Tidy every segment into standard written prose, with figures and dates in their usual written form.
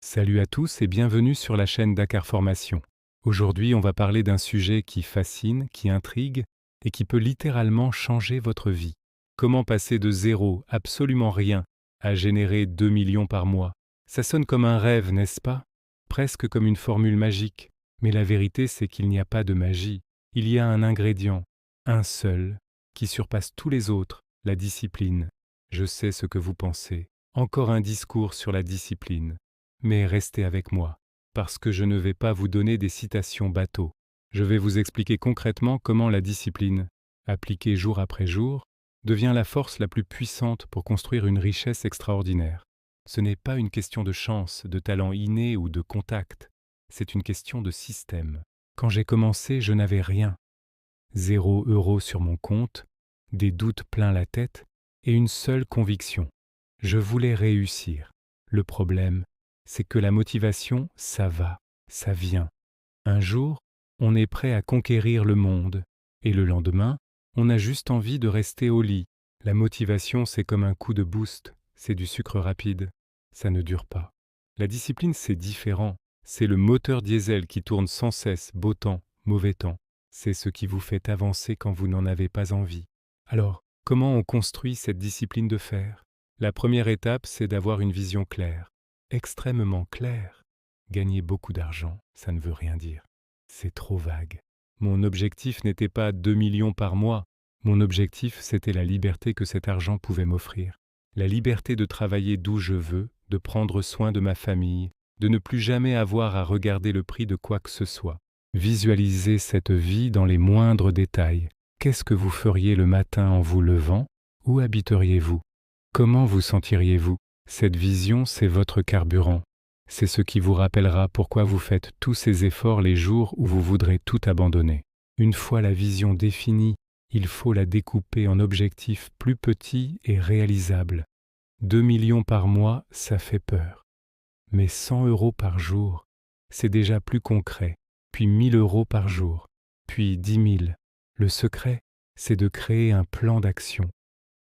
Salut à tous et bienvenue sur la chaîne Dakar Formation. Aujourd'hui, on va parler d'un sujet qui fascine, qui intrigue et qui peut littéralement changer votre vie. Comment passer de zéro, absolument rien, à générer 2 millions par mois? Ça sonne comme un rêve, n'est-ce pas? Presque comme une formule magique. Mais la vérité, c'est qu'il n'y a pas de magie. Il y a un ingrédient, un seul, qui surpasse tous les autres, la discipline. Je sais ce que vous pensez. Encore un discours sur la discipline. Mais restez avec moi, parce que je ne vais pas vous donner des citations bateaux. Je vais vous expliquer concrètement comment la discipline, appliquée jour après jour, devient la force la plus puissante pour construire une richesse extraordinaire. Ce n'est pas une question de chance, de talent inné ou de contact, c'est une question de système. Quand j'ai commencé, je n'avais rien. 0 € sur mon compte, des doutes plein la tête et une seule conviction. Je voulais réussir. Le problème, c'est que la motivation, ça va, ça vient. Un jour, on est prêt à conquérir le monde, et le lendemain, on a juste envie de rester au lit. La motivation, c'est comme un coup de boost, c'est du sucre rapide, ça ne dure pas. La discipline, c'est différent, c'est le moteur diesel qui tourne sans cesse, beau temps, mauvais temps. C'est ce qui vous fait avancer quand vous n'en avez pas envie. Alors, comment on construit cette discipline de fer? La première étape, c'est d'avoir une vision claire. Extrêmement clair. Gagner beaucoup d'argent, ça ne veut rien dire. C'est trop vague. Mon objectif n'était pas 2 millions par mois. Mon objectif, c'était la liberté que cet argent pouvait m'offrir. La liberté de travailler d'où je veux, de prendre soin de ma famille, de ne plus jamais avoir à regarder le prix de quoi que ce soit. Visualisez cette vie dans les moindres détails. Qu'est-ce que vous feriez le matin en vous levant? Où habiteriez-vous? Comment vous sentiriez-vous? Cette vision, c'est votre carburant. C'est ce qui vous rappellera pourquoi vous faites tous ces efforts les jours où vous voudrez tout abandonner. Une fois la vision définie, il faut la découper en objectifs plus petits et réalisables. 2 millions par mois, ça fait peur. Mais 100 € par jour, c'est déjà plus concret. Puis 1000 € par jour, puis 10 000. Le secret, c'est de créer un plan d'action.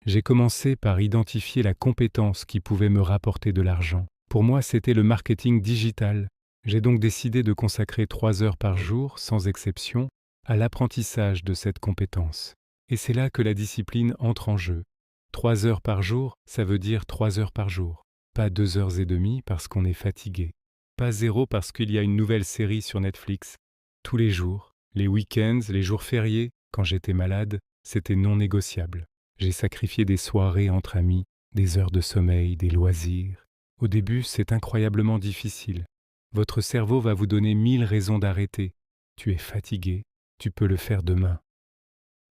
J'ai commencé par identifier la compétence qui pouvait me rapporter de l'argent. Pour moi, c'était le marketing digital. J'ai donc décidé de consacrer 3 heures par jour, sans exception, à l'apprentissage de cette compétence. Et c'est là que la discipline entre en jeu. 3 heures par jour, ça veut dire 3 heures par jour. Pas 2 h 30 parce qu'on est fatigué. Pas 0 parce qu'il y a une nouvelle série sur Netflix. Tous les jours, les week-ends, les jours fériés, quand j'étais malade, c'était non négociable. J'ai sacrifié des soirées entre amis, des heures de sommeil, des loisirs. Au début, c'est incroyablement difficile. Votre cerveau va vous donner 1000 raisons d'arrêter. Tu es fatigué, tu peux le faire demain.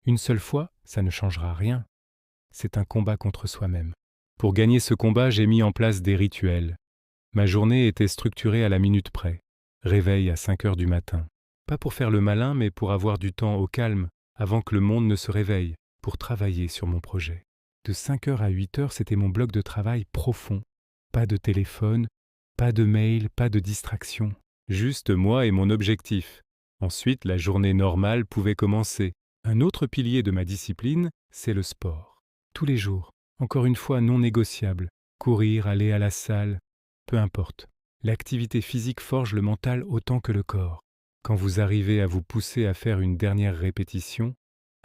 Une seule fois, ça ne changera rien. C'est un combat contre soi-même. Pour gagner ce combat, j'ai mis en place des rituels. Ma journée était structurée à la minute près. Réveil à 5 heures du matin. Pas pour faire le malin, mais pour avoir du temps au calme, avant que le monde ne se réveille, pour travailler sur mon projet. De 5 heures à 8 heures, c'était mon bloc de travail profond. Pas de téléphone, pas de mail, pas de distraction. Juste moi et mon objectif. Ensuite, la journée normale pouvait commencer. Un autre pilier de ma discipline, c'est le sport. Tous les jours, encore une fois non négociable. Courir, aller à la salle, peu importe. L'activité physique forge le mental autant que le corps. Quand vous arrivez à vous pousser à faire une dernière répétition,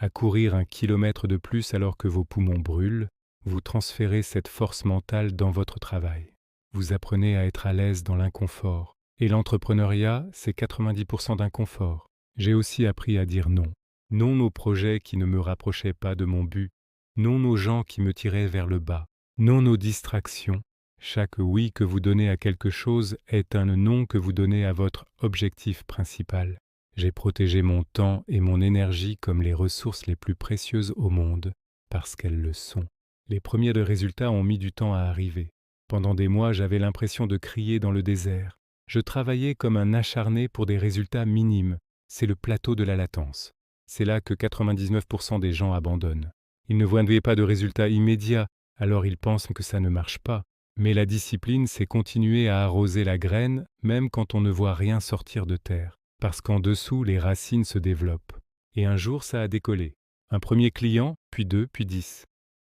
à courir 1 kilomètre de plus alors que vos poumons brûlent, vous transférez cette force mentale dans votre travail. Vous apprenez à être à l'aise dans l'inconfort. Et l'entrepreneuriat, c'est 90% d'inconfort. J'ai aussi appris à dire non. Non aux projets qui ne me rapprochaient pas de mon but. Non aux gens qui me tiraient vers le bas. Non aux distractions. Chaque oui que vous donnez à quelque chose est un non que vous donnez à votre objectif principal. J'ai protégé mon temps et mon énergie comme les ressources les plus précieuses au monde, parce qu'elles le sont. Les premiers résultats ont mis du temps à arriver. Pendant des mois, j'avais l'impression de crier dans le désert. Je travaillais comme un acharné pour des résultats minimes. C'est le plateau de la latence. C'est là que 99% des gens abandonnent. Ils ne voient pas de résultats immédiats, alors ils pensent que ça ne marche pas. Mais la discipline, c'est continuer à arroser la graine, même quand on ne voit rien sortir de terre. Parce qu'en dessous, les racines se développent. Et un jour, ça a décollé. Un premier client, puis 2, puis 10.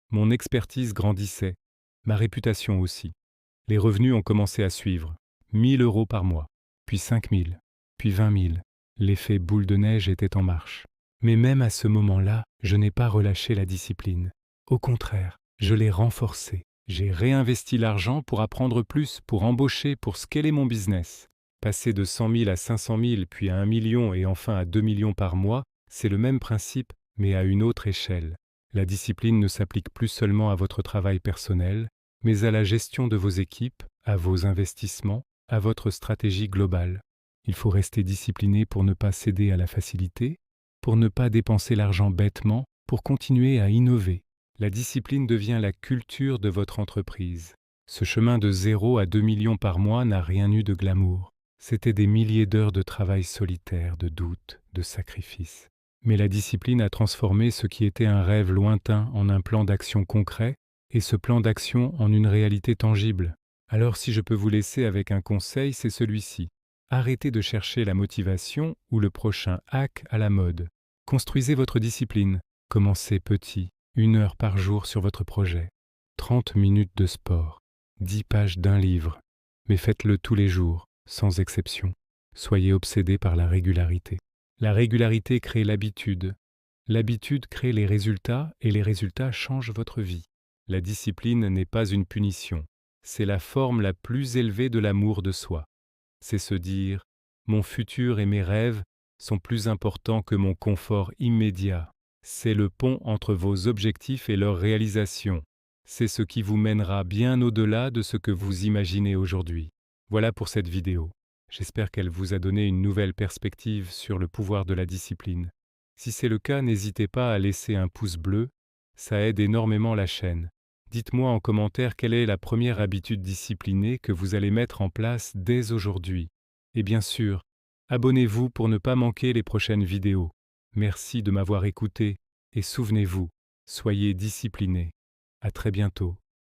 Mon expertise grandissait. Ma réputation aussi. Les revenus ont commencé à suivre. 1 000 € par mois, puis 5 000, puis 20 000. L'effet boule de neige était en marche. Mais même à ce moment-là, je n'ai pas relâché la discipline. Au contraire, je l'ai renforcée. J'ai réinvesti l'argent pour apprendre plus, pour embaucher, pour scaler mon business. Passer de 100 000 à 500 000, puis à 1 million et enfin à 2 millions par mois, c'est le même principe, mais à une autre échelle. La discipline ne s'applique plus seulement à votre travail personnel, mais à la gestion de vos équipes, à vos investissements, à votre stratégie globale. Il faut rester discipliné pour ne pas céder à la facilité, pour ne pas dépenser l'argent bêtement, pour continuer à innover. La discipline devient la culture de votre entreprise. Ce chemin de 0 à 2 millions par mois n'a rien eu de glamour. C'était des milliers d'heures de travail solitaire, de doutes, de sacrifices. Mais la discipline a transformé ce qui était un rêve lointain en un plan d'action concret, et ce plan d'action en une réalité tangible. Alors si je peux vous laisser avec un conseil, c'est celui-ci. Arrêtez de chercher la motivation ou le prochain hack à la mode. Construisez votre discipline. Commencez petit, 1 heure par jour sur votre projet. 30 minutes de sport, 10 pages d'un livre. Mais faites-le tous les jours, sans exception. Soyez obsédé par la régularité. La régularité crée l'habitude. L'habitude crée les résultats et les résultats changent votre vie. La discipline n'est pas une punition. C'est la forme la plus élevée de l'amour de soi. C'est se dire « Mon futur et mes rêves sont plus importants que mon confort immédiat ». C'est le pont entre vos objectifs et leur réalisation. C'est ce qui vous mènera bien au-delà de ce que vous imaginez aujourd'hui. Voilà pour cette vidéo. J'espère qu'elle vous a donné une nouvelle perspective sur le pouvoir de la discipline. Si c'est le cas, n'hésitez pas à laisser un pouce bleu, ça aide énormément la chaîne. Dites-moi en commentaire quelle est la première habitude disciplinée que vous allez mettre en place dès aujourd'hui. Et bien sûr, abonnez-vous pour ne pas manquer les prochaines vidéos. Merci de m'avoir écouté et souvenez-vous, soyez disciplinés. À très bientôt.